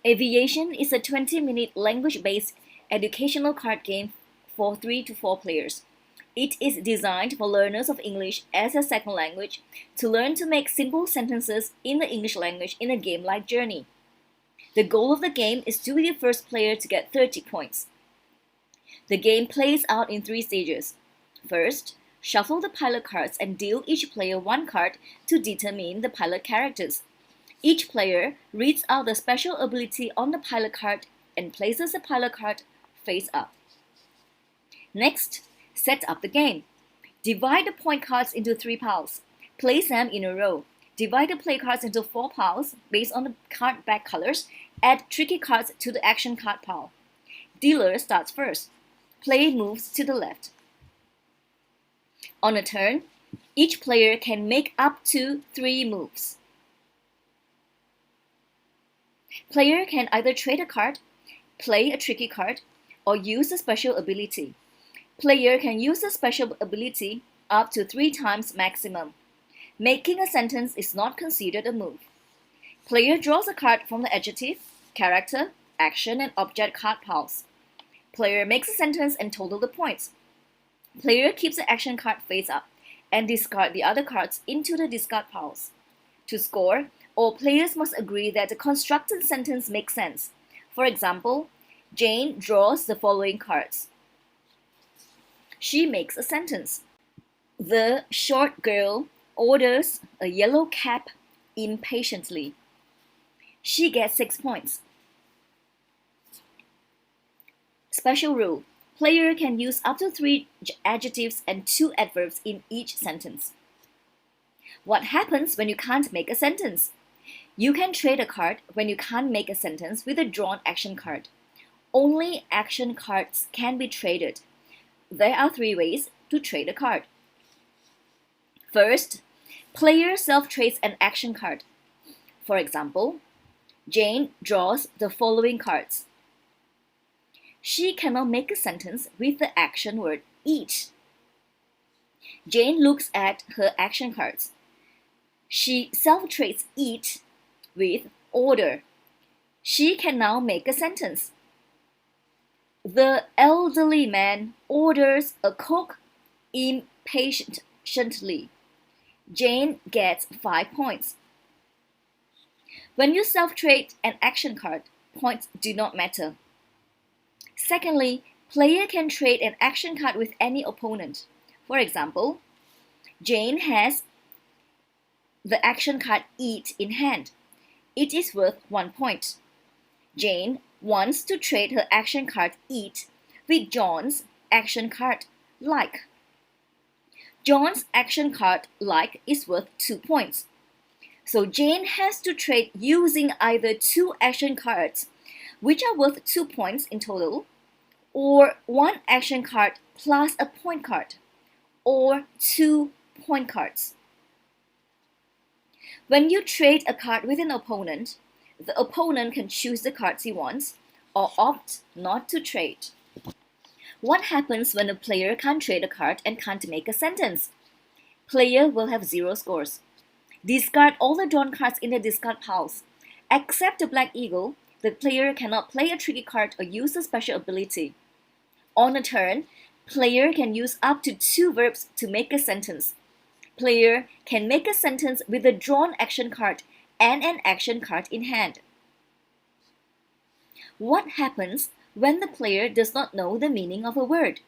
Aviation is a 20-minute language-based educational card game for 3 to 4 players. It is designed for learners of English as a second language to learn to make simple sentences in the English language in a game-like journey. The goal of the game is to be the first player to get 30 points. The game plays out in 3 stages. First, shuffle the pilot cards and deal each player 1 card to determine the pilot characters. Each player reads out the special ability on the pilot card and places the pilot card face up. Next, set up the game. Divide the point cards into 3 piles. Place them in a row. Divide the play cards into 4 piles based on the card back colors. Add tricky cards to the action card pile. Dealer starts first. Play moves to the left. On a turn, each player can make up to 3 moves. Player can either trade a card, play a tricky card, or use a special ability. Player can use a special ability up to 3 times maximum. Making a sentence is not considered a move. Player draws a card from the adjective, character, action, and object card piles. Player makes a sentence and totals the points. Player keeps the action card face up and discard the other cards into the discard piles. To score, all players must agree that the constructed sentence makes sense. For example, Jane draws the following cards. She makes a sentence. The short girl orders a yellow cap impatiently. She gets 6 points. Special rule. Player can use up to 3 adjectives and 2 adverbs in each sentence. What happens when you can't make a sentence? You can trade a card when you can't make a sentence with a drawn action card. Only action cards can be traded. There are 3 ways to trade a card. First, player self-trades an action card. For example, Jane draws the following cards. She cannot make a sentence with the action word eat. Jane looks at her action cards. She self-trades eat with order. She can now make a sentence. The elderly man orders a Coke impatiently. Jane gets 5 points. When you self-trade an action card, points do not matter. Secondly, player can trade an action card with any opponent. For example, Jane has the action card eat in hand. It is worth 1 point. Jane wants to trade her action card eat with John's action card like. John's action card like is worth 2 points. So Jane has to trade using either 2 action cards, which are worth 2 points in total, or 1 action card plus a point card, or 2 point cards. When you trade a card with an opponent, the opponent can choose the cards he wants or opt not to trade. What happens when a player can't trade a card and can't make a sentence? Player will have 0 scores. Discard all the drawn cards in the discard piles. Except the Black Eagle, the player cannot play a tricky card or use a special ability. On a turn, player can use up to 2 verbs to make a sentence. Player can make a sentence with a drawn action card and an action card in hand. What happens when the player does not know the meaning of a word?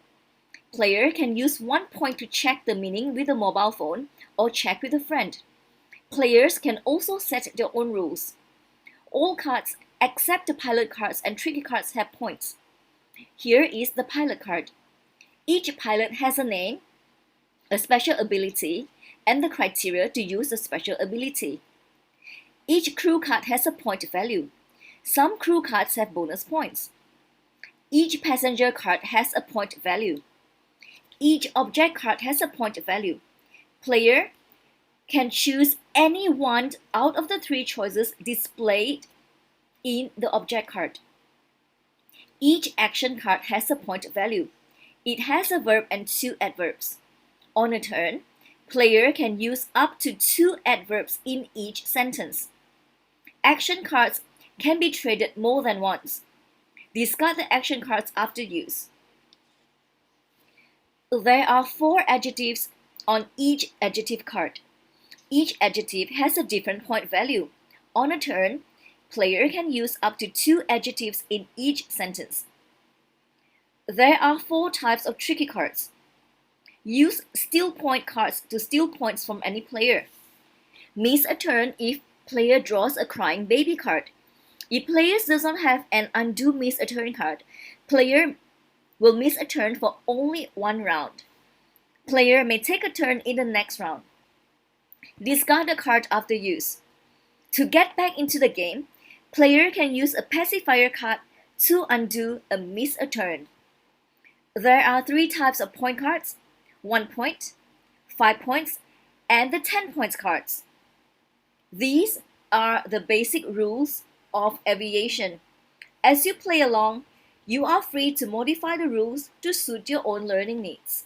Player can use 1 point to check the meaning with a mobile phone or check with a friend. Players can also set their own rules. All cards except the pilot cards and tricky cards have points. Here is the pilot card. Each pilot has a name, a special ability, and the criteria to use the special ability. Each crew card has a point value. Some crew cards have bonus points. Each passenger card has a point value. Each object card has a point value. Player can choose any one out of the 3 choices displayed in the object card. Each action card has a point value. It has a verb and 2 adverbs. On a turn, player can use up to 2 adverbs in each sentence. Action cards can be traded more than once. Discard the action cards after use. There are 4 adjectives on each adjective card. Each adjective has a different point value. On a turn, player can use up to 2 adjectives in each sentence. There are 4 types of tricky cards. Use steal point cards to steal points from any player. Miss a turn if player draws a crying baby card. If player does not have an undo miss a turn card, player will miss a turn for only 1 round. Player may take a turn in the next round. Discard the card after use. To get back into the game, player can use a pacifier card to undo a miss a turn. There are 3 types of point cards: 1 point, 5 points, and the 10 points cards. These are the basic rules of Aviation. As you play along, you are free to modify the rules to suit your own learning needs.